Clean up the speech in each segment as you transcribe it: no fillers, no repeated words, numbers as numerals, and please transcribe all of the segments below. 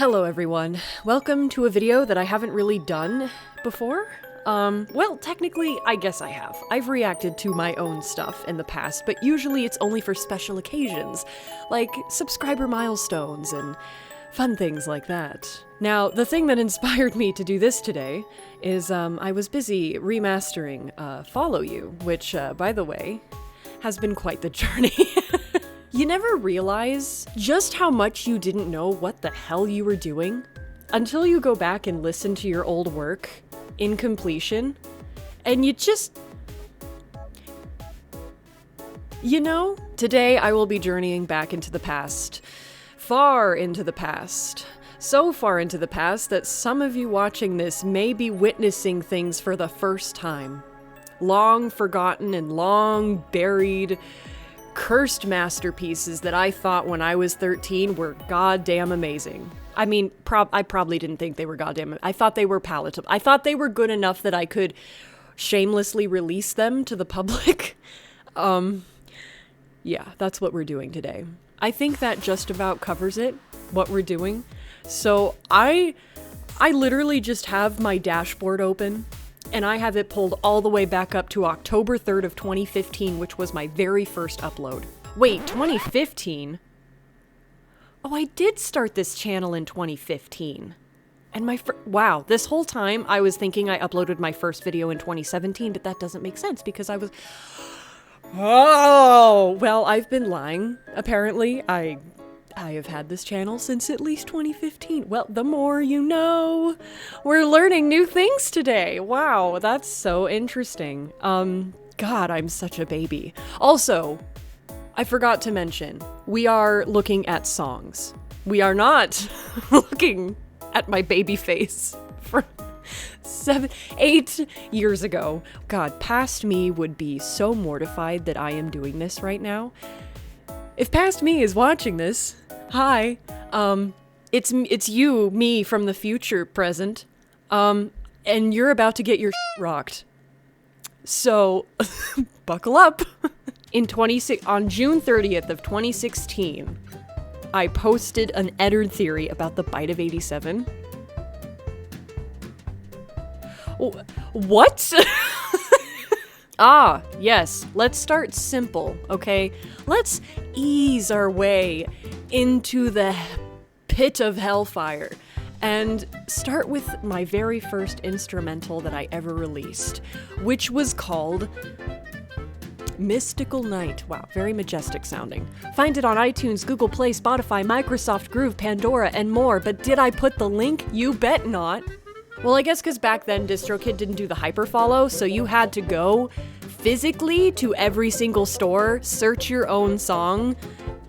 Hello everyone. Welcome to a video that I haven't really done before. Well, technically, I guess I have. I've reacted to my own stuff in the past, but usually it's only for special occasions, like subscriber milestones and fun things like that. Now, the thing that inspired me to do this today is, I was busy remastering, Follow You, which, by the way, has been quite the journey. You never realize just how much you didn't know what the hell you were doing until you go back and listen to your old work in completion, and you just... You know, today I will be journeying back into the past. Far into the past. So far into the past that some of you watching this may be witnessing things for the first time. Long forgotten and long buried, cursed masterpieces that I thought when I was 13 were goddamn amazing. I mean, I probably didn't think they were goddamn... I thought they were palatable. I thought they were good enough that I could shamelessly release them to the public. Yeah, that's what we're doing today. I think that just about covers it, what we're doing. So I literally just have my dashboard open, and I have it pulled all the way back up to October 3rd of 2015, which was my very first upload. Wait, 2015? Oh, I did start this channel in 2015. And wow, this whole time I was thinking I uploaded my first video in 2017, but that doesn't make sense because I was... Oh, well, I've been lying. Apparently, I have had this channel since at least 2015. Well, the more you know. We're learning new things today. Wow, that's so interesting. God, I'm such a baby. Also, I forgot to mention, we are looking at songs. We are not looking at my baby face from 8 years ago. God, past me would be so mortified that I am doing this right now. If past me is watching this, hi, it's you, me from the future, present, and you're about to get your rocked. So, buckle up. On June 30th of 2016, I posted an Eddard theory about the bite of 87. What? Ah, yes, let's start simple, okay? Let's ease our way into the pit of hellfire and start with my very first instrumental that I ever released, which was called Mystical Night. Wow, very majestic sounding. Find it on iTunes, Google Play, Spotify, Microsoft Groove, Pandora, and more, but did I put the link? You bet not. Well, I guess because back then DistroKid didn't do the hyperfollow, so you had to go physically to every single store, search your own song,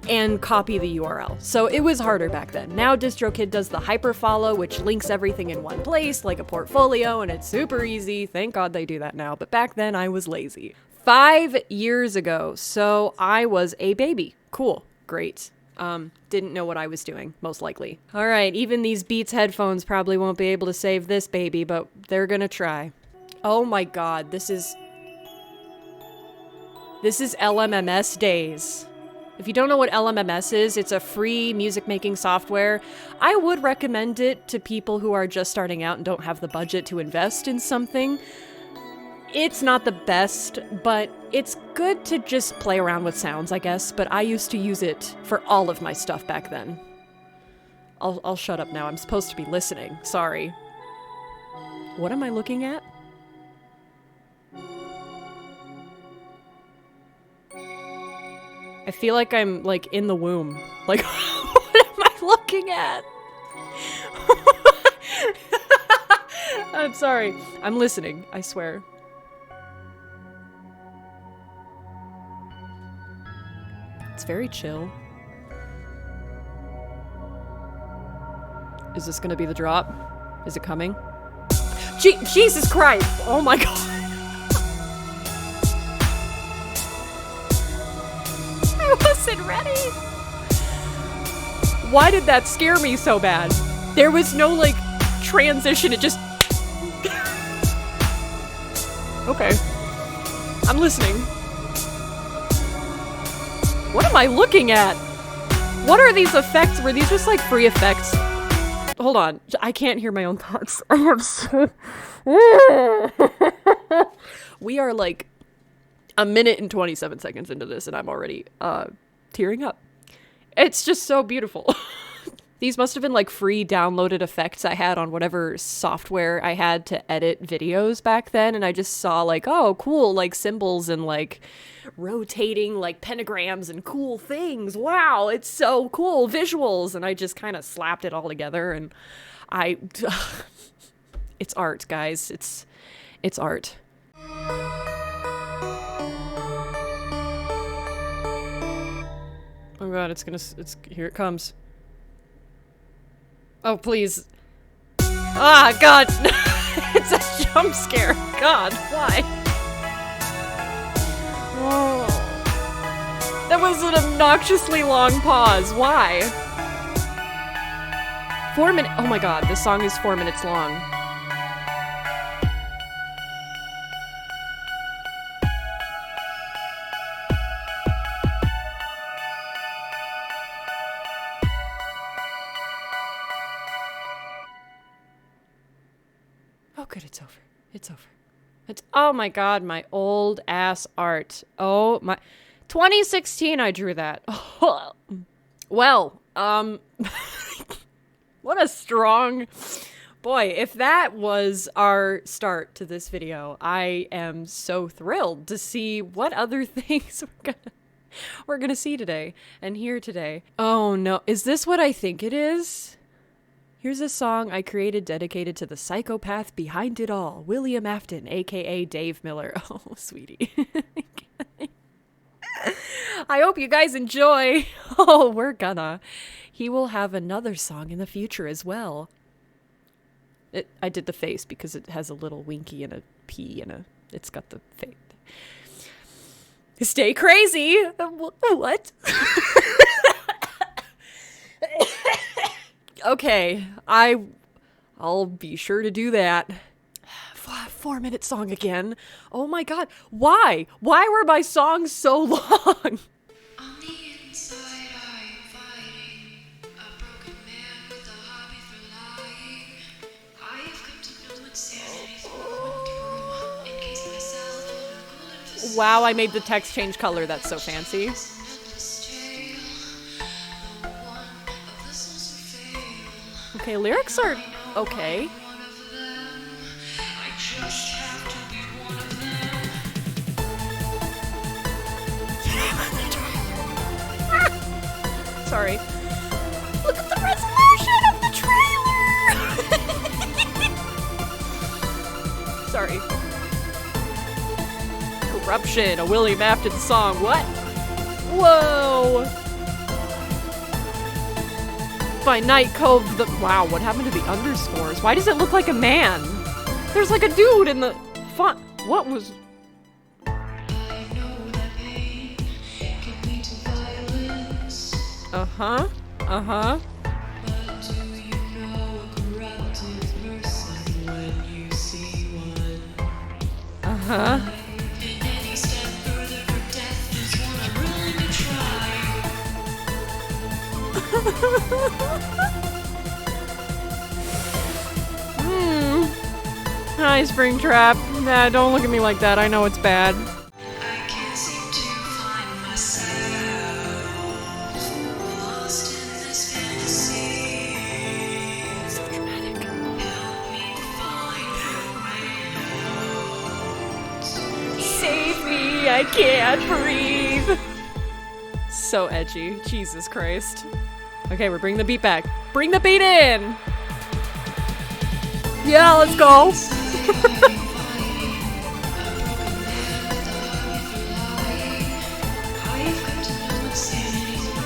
and copy the URL. So it was harder back then. Now DistroKid does the hyperfollow, which links everything in one place, like a portfolio, and it's super easy. Thank God they do that now, but back then I was lazy. 5 years ago, so I was a baby. Cool, great. Didn't know what I was doing, most likely. All right, even these Beats headphones probably won't be able to save this baby, but they're gonna try. Oh my God, this is LMMS days. If you don't know what LMMS is, it's a free music making software. I would recommend it to people who are just starting out and don't have the budget to invest in something. It's not the best, but it's good to just play around with sounds, I guess, but I used to use it for all of my stuff back then. I'll shut up now. I'm supposed to be listening. Sorry. What am I looking at? I feel like I'm, like, in the womb. Like, what am I looking at? I'm sorry. I'm listening, I swear. It's very chill. Is this gonna be the drop? Is it coming? Jesus Christ! Oh my God! I wasn't ready! Why did that scare me so bad? There was no, like, transition, it just... Okay. I'm listening. What am I looking at? What are these effects? Were these just like free effects? hold on. I can't hear my own thoughts. I am so... We are like a minute and 27 seconds into this, and I'm already tearing up. It's just so beautiful. These must have been like free downloaded effects I had on whatever software I had to edit videos back then. And I just saw like, oh, cool, like symbols and like rotating like pentagrams and cool things. Wow, it's so cool. Visuals. And I just kind of slapped it all together. And it's art, guys. It's art. Oh God, here it comes. Oh, please. Ah, God. It's a jump scare. God, why? Oh. That was an obnoxiously long pause. Why? 4 minutes. Oh my God, this song is 4 minutes long. Oh, good, it's over. It's over. Oh my God, my old ass art. Oh my, 2016 I drew that. Oh. Well, what a strong, boy, if that was our start to this video, I am so thrilled to see what other things we're gonna see today and hear today. Oh no, is this what I think it is? Here's a song I created dedicated to the psychopath behind it all, William Afton, aka Dave Miller. Oh, sweetie. I hope you guys enjoy. Oh, we're gonna. He will have another song in the future as well. I did the face because it has a little winky and a P and it's got the face. Stay crazy. What? Okay, I'll be sure to do that. 4-minute song again. Oh my God, why? Why were my songs so long? On the inside, I'm fighting a broken man with a hobby for lying. I've come to know insanity in case myself. Wow, I made the text change color. That's so fancy. Okay, lyrics are okay. Sorry. Look at the resolution of the trailer! Sorry. Corruption, a William Afton song. What? Whoa! By Night Cove, wow, what happened to the underscores? Why does it look like a man? There's like a dude in the font. What was... Uh-huh. Uh-huh. Uh-huh. Hi, Springtrap. Nah, don't look at me like that. I know it's bad. I can't seem to find myself lost in this fantasy. So dramatic. Help me find your way out. Save me, I can't breathe. So edgy. Jesus Christ. Okay, we're bringing the beat back. Bring the beat in! Yeah, let's go!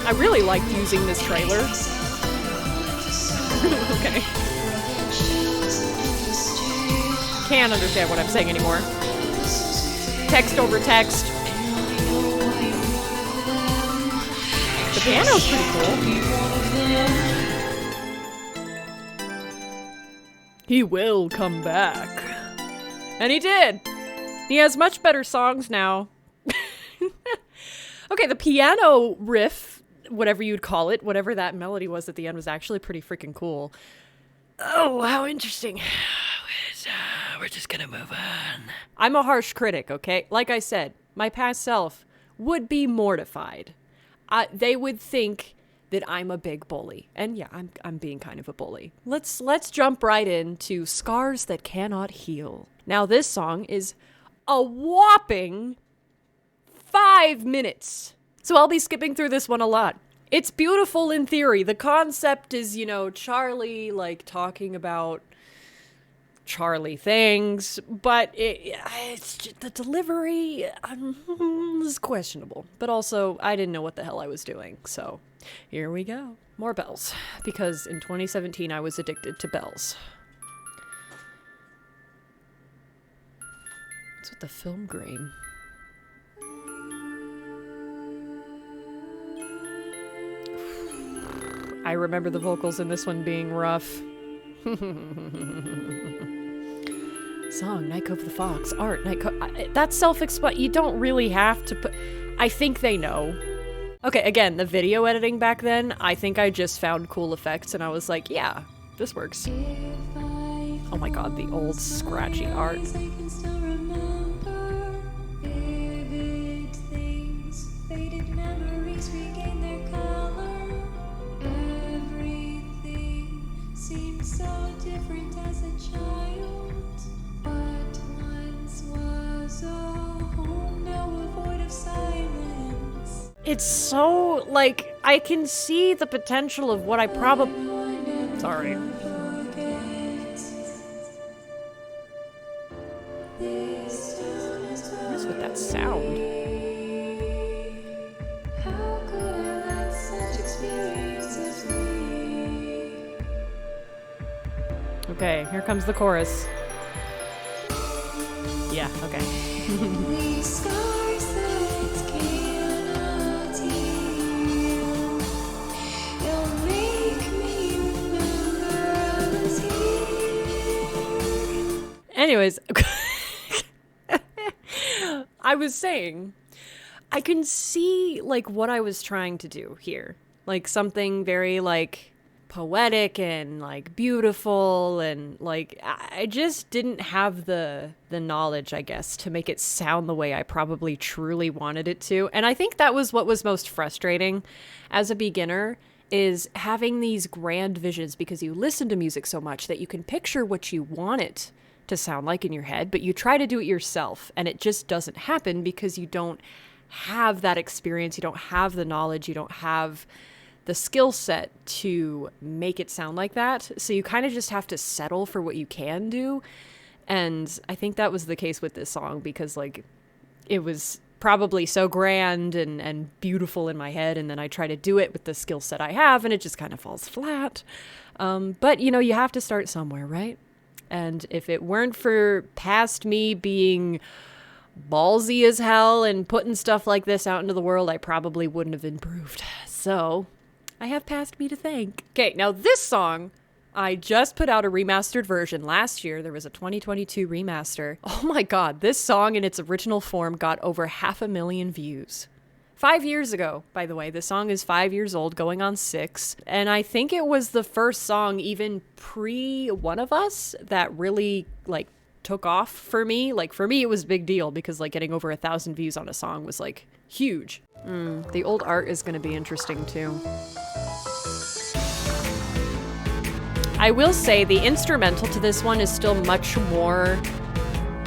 I really liked using this trailer. Okay. Can't understand what I'm saying anymore. Text over text. The piano's pretty cool. He will come back. And he did. He has much better songs now. Okay, the piano riff, whatever you'd call it, whatever that melody was at the end was actually pretty freaking cool. Oh, how interesting. We're just gonna move on. I'm a harsh critic, okay? Like I said, my past self would be mortified. They would think that I'm a big bully. And yeah, I'm being kind of a bully. Let's jump right into Scars That Cannot Heal. Now, this song is a whopping 5 minutes. So I'll be skipping through this one a lot. It's beautiful in theory. The concept is, Charlie, like, talking about Charlie things, but it's just, the delivery is questionable. But also, I didn't know what the hell I was doing, so here we go. More bells, because in 2017 I was addicted to bells. What's with the film grain? I remember the vocals in this one being rough. Song, Night Cove the Fox, art, Night Cove. That's self-explanatory. You don't really have to put... I think they know. Okay, again, the video editing back then, I think I just found cool effects and I was like, yeah, this works. Oh my god, the old scratchy art. So different as a child, but once was a home, now a void of silence. It's so, like, I can see the potential of what I probably... Sorry. What's with that sound? How could I let such experiences leave? Okay, here comes the chorus. Yeah, okay. These scars that cannot heal, you'll make me remember I was here. Anyways, I was saying, I can see, like, what I was trying to do here. Like, something very, like, poetic and, like, beautiful, and, like, I just didn't have the knowledge, I guess, to make it sound the way I probably truly wanted it to. And I think that was what was most frustrating as a beginner, is having these grand visions, because you listen to music so much that you can picture what you want it to sound like in your head, but you try to do it yourself, and it just doesn't happen because you don't have that experience, you don't have the knowledge, you don't have the skill set to make it sound like that. So you kind of just have to settle for what you can do. And I think that was the case with this song, because, like, it was probably so grand and beautiful in my head, and then I try to do it with the skill set I have, and it just kind of falls flat. But, you have to start somewhere, right? And if it weren't for past me being ballsy as hell and putting stuff like this out into the world, I probably wouldn't have improved. So I have past me to thank. Okay, now this song, I just put out a remastered version last year. There was a 2022 remaster. Oh my god, this song in its original form got over 500,000 views. 5 years ago, by the way. This song is 5 years old, going on 6. And I think it was the first song, even pre One of Us, that really, like, took off for me. Like, for me, it was a big deal, because, like, getting over 1,000 views on a song was, like, huge. The old art is going to be interesting, too. I will say the instrumental to this one is still much more,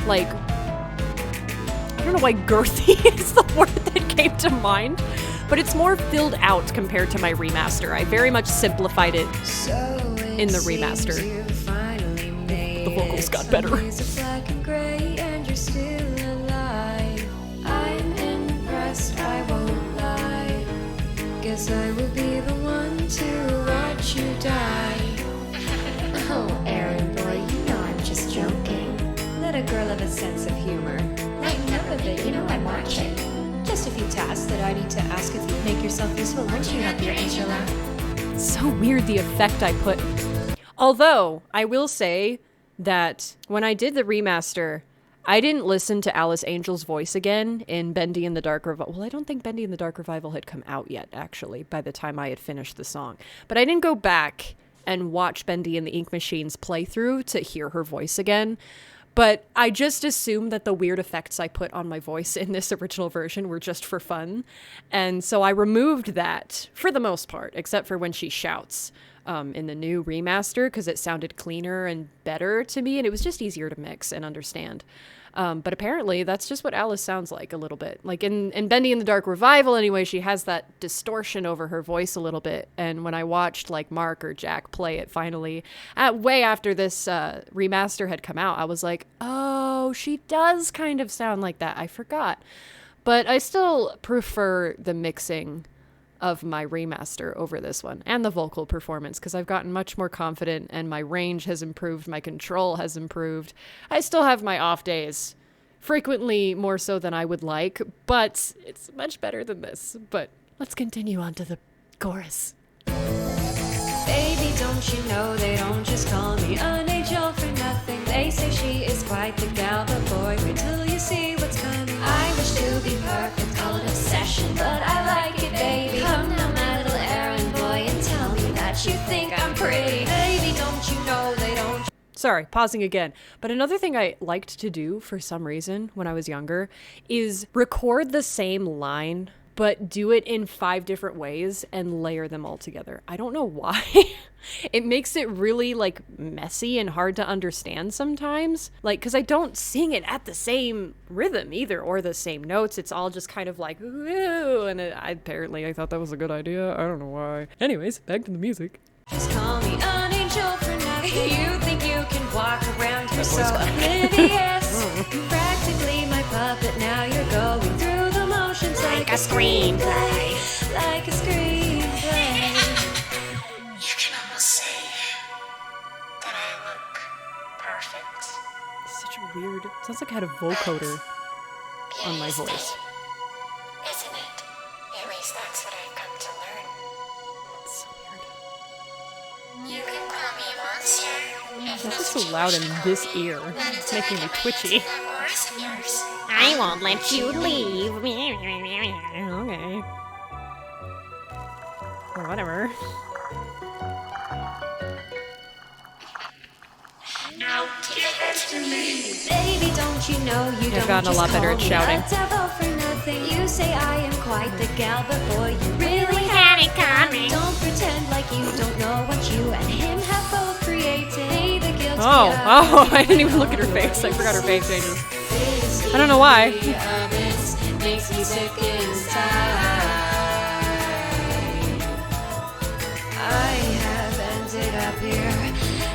like, I don't know why girthy is the word that came to mind, but it's more filled out compared to my remaster. I very much simplified it in the remaster. The vocals got better. Guess I will be the one to watch you die. Oh, Aaron boy, I'm just joking. Let a girl have a sense of humor. Lighten up a bit, I'm watching. Just a few tasks that I need to ask if you'd make yourself useful. Won't you help your angel out? So weird, the effect I put. Although, I will say that when I did the remaster, I didn't listen to Alice Angel's voice again in Bendy and the Dark Revival. Well, I don't think Bendy and the Dark Revival had come out yet, actually, by the time I had finished the song. But I didn't go back and watch Bendy and the Ink Machines playthrough to hear her voice again. But I just assumed that the weird effects I put on my voice in this original version were just for fun. And so I removed that for the most part, except for when she shouts in the new remaster, because it sounded cleaner and better to me, and it was just easier to mix and understand. But apparently that's just what Alice sounds like a little bit. Like in Bendy in the Dark Revival anyway, she has that distortion over her voice a little bit. And when I watched like Mark or Jack play it finally, way after this remaster had come out, I was like, oh, she does kind of sound like that. I forgot. But I still prefer the mixing of my remaster over this one, and the vocal performance, because I've gotten much more confident and my range has improved, my control has improved. I still have my off days, frequently more so than I would like, but it's much better than this. But let's continue on to the chorus. Baby, don't you know they don't just call me an angel for nothing? They say she is quite the gal, but boy, wait till you see what's coming. I wish to be perfect, call it obsession, but I like it, baby. Come now, my little errand boy, and tell me that you think I'm pretty. Baby, don't you know they don't... Sorry, pausing again. But another thing I liked to do for some reason when I was younger is record the same line, but do it in 5 different ways and layer them all together. I don't know why. It makes it really like messy and hard to understand sometimes. Like, because I don't sing it at the same rhythm either, or the same notes. It's all just kind of like, ooh, and apparently I thought that was a good idea. I don't know why. Anyways, back to the music. Just call me an angel for nothing. You think you can walk around here so oblivious. You're practically my puppet, now you're going through the motions like a screenplay. Like a screenplay. You can almost say that I look perfect. Such a weird... Sounds like I had a vocoder on my voice. Isn't it? At least that's what I've come to learn. It's so weird. You can call me a monster. If This is so loud in this ear. It's making me twitchy. that voice of yours. I won't let you leave. Okay. Or whatever. Now give it to me. Baby, don't you know you I've don't gotten a just lot better call at me shouting. a devil for nothing. You say I am quite the gal, but boy, you really had it coming. Don't pretend like you don't know what you and him have both created. Hey, the guilty Oh, I didn't even look at her face. I forgot her face changes. I don't know why. Makes me sick inside. I have ended up here,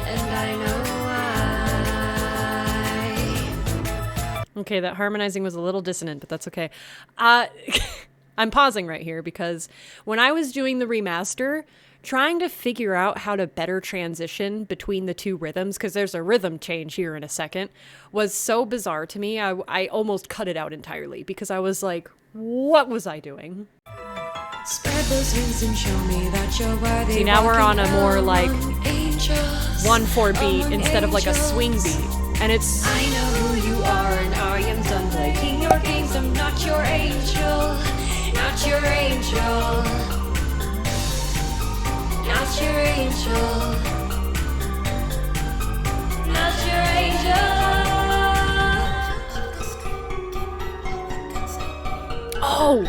and I know why. Okay, that harmonizing was a little dissonant, but that's okay. I'm pausing right here because when I was doing the remaster, trying to figure out how to better transition between the 2 rhythms, because there's a rhythm change here in a second, was so bizarre to me. I almost cut it out entirely because I was like, what was I doing? Spread those wings and show me that you're worthy. See, now we're on a more like angels, 1/4 beat among instead of like a angels. swing beat. And it's... I know who you are, and I am done playing your games. I'm not your angel, not your angel. Not your angel. Not your angel. Oh!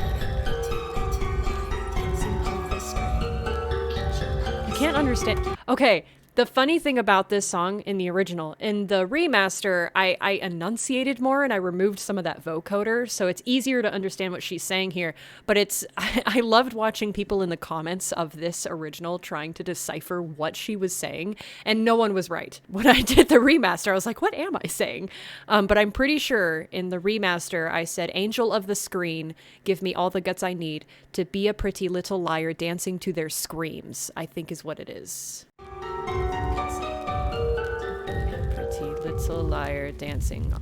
I can't understand. Okay, the funny thing about this song in the original, in the remaster, I enunciated more and I removed some of that vocoder, so it's easier to understand what she's saying here. But it's, I loved watching people in the comments of this original trying to decipher what she was saying, and no one was right. When I did the remaster, I was like, what am I saying? But I'm pretty sure in the remaster, I said, angel of the screen, give me all the guts I need to be a pretty little liar dancing to their screams, I think is what it is. Pretty little liar dancing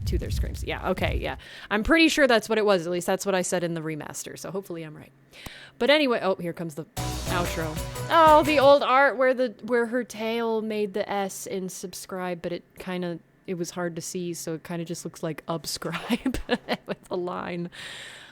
to their screams. Yeah, okay, yeah. I'm pretty sure that's what it was. At least that's what I said in the remaster, so hopefully I'm right. But anyway, oh, here comes the outro. Oh, the old art where her tail made the S in subscribe, but it was hard to see, so it kind of just looks like subscribe with a line.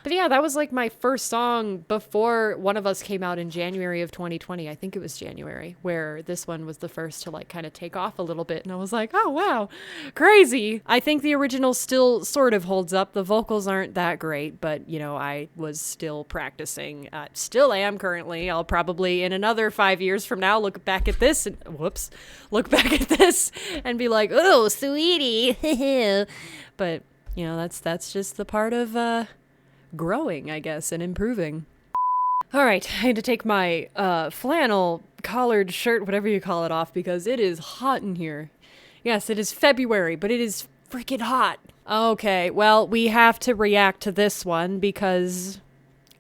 But yeah, that was like my first song before One of Us came out in January of 2020. I think it was January, where this one was the first to like kind of take off a little bit. And I was like, oh, wow, crazy. I think the original still sort of holds up. The vocals aren't that great, but you know, I was still practicing. Still am currently. I'll probably in another 5 years from now look back at this and look back at this and be like, oh, sweetie. But you know, that's just the part of growing, I guess, and improving. All right, I had to take my flannel collared shirt, whatever you call it, off because it is hot in here. Yes, it is February, but it is freaking hot. Okay, well, we have to react to this one because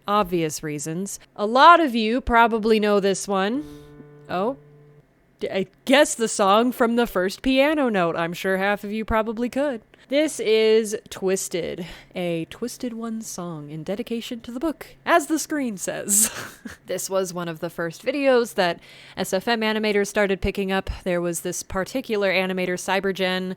obvious reasons. A lot of you probably know this one. Oh, I guess the song from the first piano note. I'm sure half of you probably could. This is Twisted, a Twisted One song in dedication to the book, as the screen says. This was one of the first videos that SFM animators started picking up. There was this particular animator, Cybergen,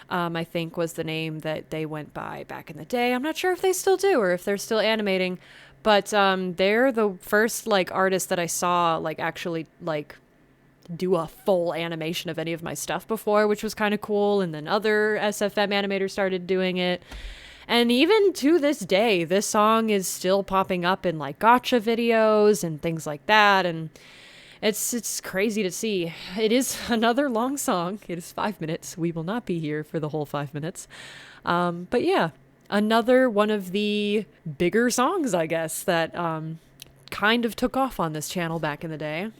I think was the name that they went by back in the day. I'm not sure if they still do or if they're still animating, but they're the first like artist that I saw like actually like do a full animation of any of my stuff before, which was kind of cool. And then other SFM animators started doing it. And even to this day, this song is still popping up in like gotcha videos and things like that. And it's crazy to see. It is another long song. It is 5 minutes. We will not be here for the whole 5 minutes. But yeah, another one of the bigger songs, I guess, that kind of took off on this channel back in the day.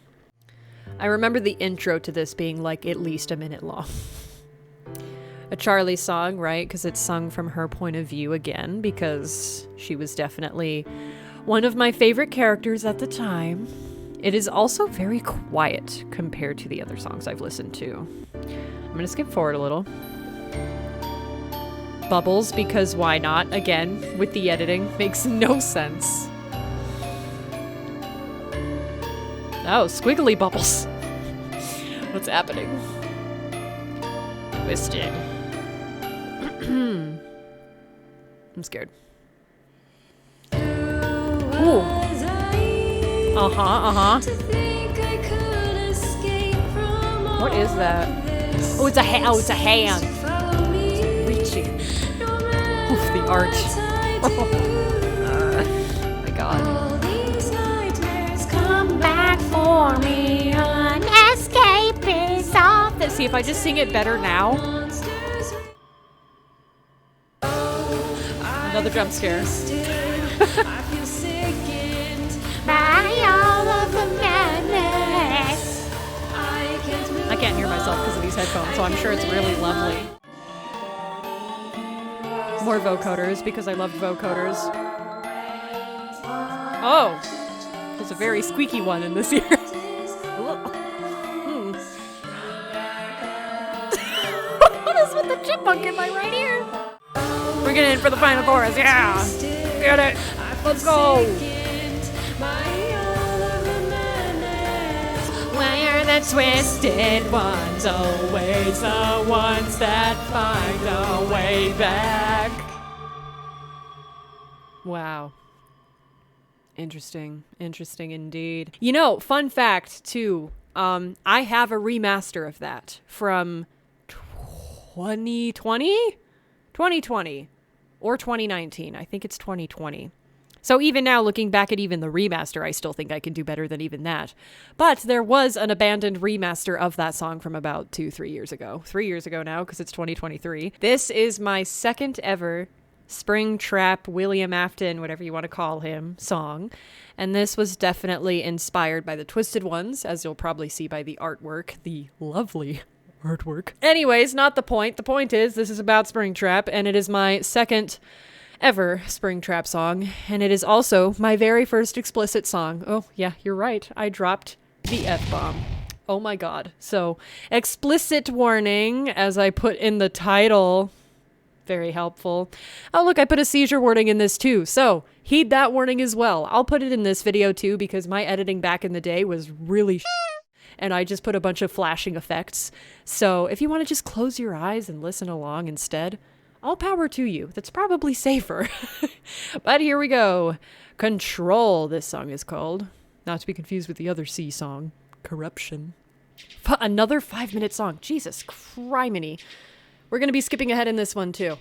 I remember the intro to this being like at least a minute long. A Charlie song, right? Because it's sung from her point of view again, because she was definitely one of my favorite characters at the time. It is also very quiet compared to the other songs I've listened to. I'm gonna skip forward a little. Bubbles, because why not? Again, with the editing, makes no sense. Oh, squiggly bubbles. What's happening? Twisted. I'm scared. Ooh. What is that? Oh, it's a it's a hand. Reaching. Oof, the art. Oh my god. For me, an escape is off. Let's see if I just sing it better now. Another jump scare. I can't hear myself because of these headphones, so I'm sure it's really lovely. More vocoders because I love vocoders. Oh! There's a very squeaky one in this ear. What is with the chipmunk in my right ear? We're getting in for the final chorus, yeah! Get it! Let's go! Why are the twisted ones always the ones that find a way back? Wow. Interesting indeed. You know, fun fact too, I have a remaster of that from 2020 or 2019. I think it's 2020. So even now, looking back at even the remaster, I still think I can do better than even that. But there was an abandoned remaster of that song from about 3 years ago. 3 years ago now, because it's 2023. This is my second ever Springtrap William Afton, whatever you want to call him, song. And this was definitely inspired by the Twisted Ones, as you'll probably see by the artwork, the lovely artwork. Anyways, not the point. The point is, this is about Springtrap, and it is my second ever Springtrap song, and it is also my very first explicit song. Oh, yeah, you're right. I dropped the F-bomb. Oh my god. So, explicit warning, as I put in the title. Very helpful. Oh, look, I put a seizure warning in this too, so heed that warning as well. I'll put it in this video too, because my editing back in the day was really and I just put a bunch of flashing effects. So if you want to just close your eyes and listen along instead, All power to you. That's probably safer. But here we go. Control, this song is called. Not to be confused with the other C song, Corruption. Another 5-minute song. Jesus criminy. We're going to be skipping ahead in this one too.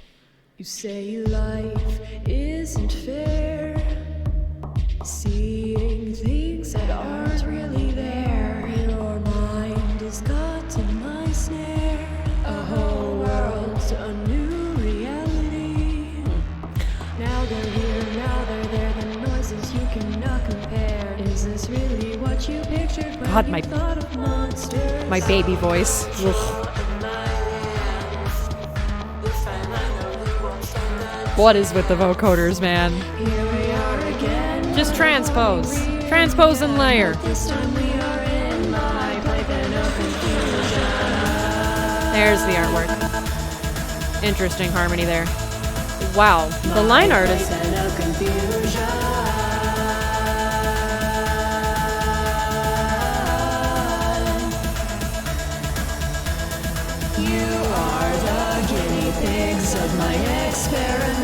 You say life isn't fair, seeing things that aren't really there. Your mind has gotten my snare. A whole world's a new reality. Now they're here, now they're there. The noises you cannot compare. Is this really what you pictured when God, you thought of monsters? My baby voice. Ugh. What is with the vocoders, man? Here we are again. Just transpose. Transpose and layer. This time we are in my playpen of confusion. There's the artwork. Interesting harmony there. Wow. The line art is... You are the guinea pigs of my experiments.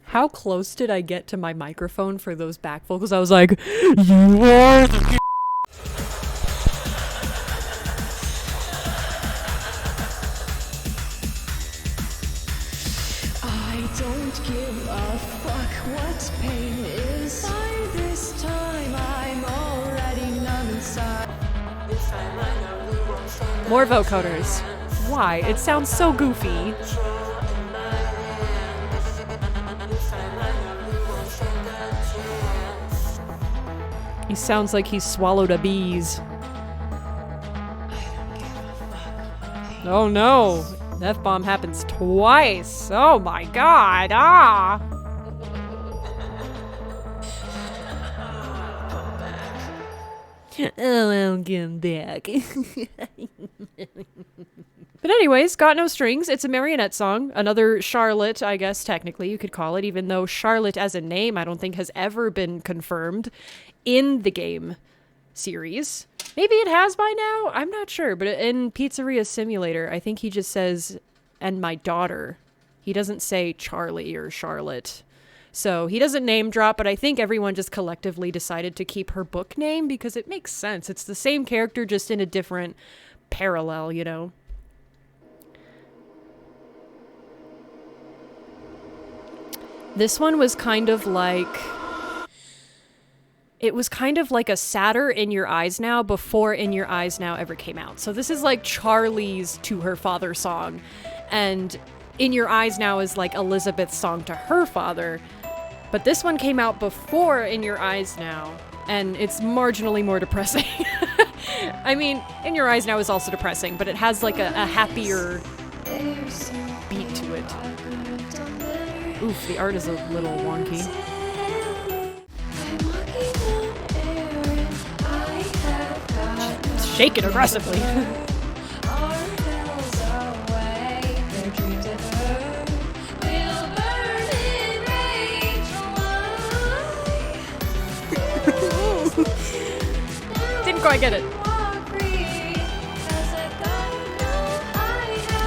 How close did I get to my microphone for those back vocals? I was like, you are the I don't give a fuck what pain is. By this time I'm already numb inside. More vocoders. Why? It sounds so goofy. He sounds like he swallowed a bees. Oh no! F-bomb happens twice! Oh my god! Ah! Oh, I'll get back. But anyways, Got No Strings. It's a marionette song. Another Charlotte, I guess, technically, you could call it, even though Charlotte as a name I don't think has ever been confirmed in the game series. Maybe it has by now? I'm not sure. But in Pizzeria Simulator, I think he just says, and my daughter. He doesn't say Charlie or Charlotte. So he doesn't name drop, but I think everyone just collectively decided to keep her book name because it makes sense. It's the same character, just in a different parallel, you know? This one was kind of like... It was kind of like a sadder In Your Eyes Now before In Your Eyes Now ever came out. So this is like Charlie's To Her Father song. And In Your Eyes Now is like Elizabeth's song to her father. But this one came out before In Your Eyes Now. And it's marginally more depressing. I mean, In Your Eyes Now is also depressing, but it has like a happier beat to it. Oof, the art is a little wonky. Shake it aggressively. Didn't quite get it.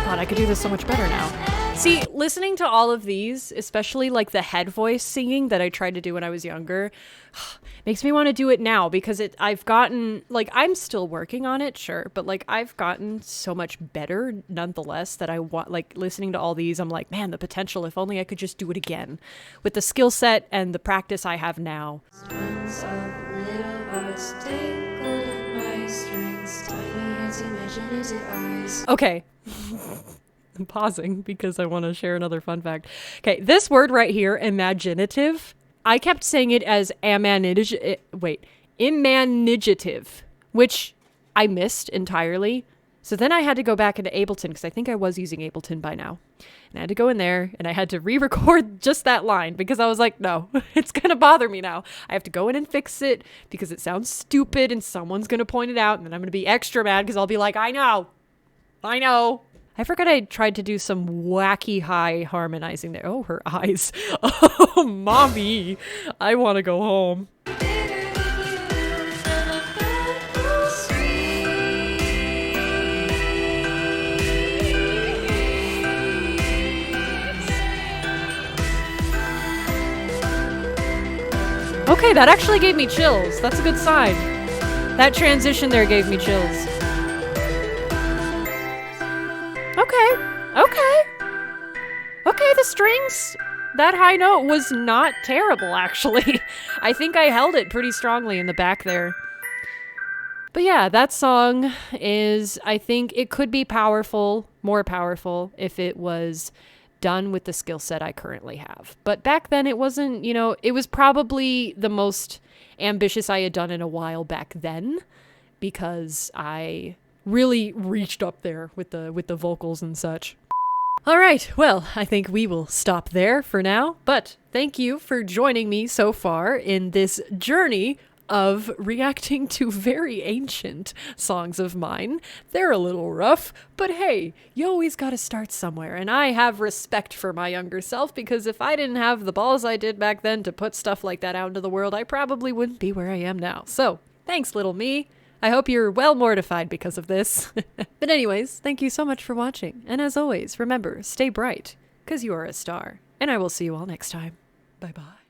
God, I could do this so much better now. See, listening to all of these, especially like the head voice singing that I tried to do when I was younger, makes me want to do it now because I've gotten, like, I'm still working on it, sure, but like I've gotten so much better nonetheless that I want, like, listening to all these, I'm like, man, the potential, if only I could just do it again with the skill set and the practice I have now. Okay. I'm pausing because I want to share another fun fact. Okay, this word right here, imaginative, I kept saying it as imaginative, which I missed entirely. So then I had to go back into Ableton because I think I was using Ableton by now. And I had to go in there and I had to re-record just that line because I was like, no, it's going to bother me now. I have to go in and fix it because it sounds stupid and someone's going to point it out and then I'm going to be extra mad because I'll be like, I know. I forgot I tried to do some wacky high harmonizing there. Oh, her eyes. Oh, mommy. I want to go home. Okay, that actually gave me chills. That's a good sign. That transition there gave me chills. Okay. Okay, the strings, that high note was not terrible, actually. I think I held it pretty strongly in the back there. But yeah, that song is, I think it could be powerful, more powerful, if it was done with the skill set I currently have. But back then it wasn't, it was probably the most ambitious I had done in a while back then, because I really reached up there with the vocals and such. All right, well, I think we will stop there for now, but thank you for joining me so far in this journey of reacting to very ancient songs of mine. They're a little rough, but hey, you always gotta start somewhere, and I have respect for my younger self, because if I didn't have the balls I did back then to put stuff like that out into the world, I probably wouldn't be where I am now. So, thanks, little me. I hope you're well mortified because of this. But anyways, thank you so much for watching, and as always, remember, stay bright, 'cause you are a star, and I will see you all next time. Bye-bye.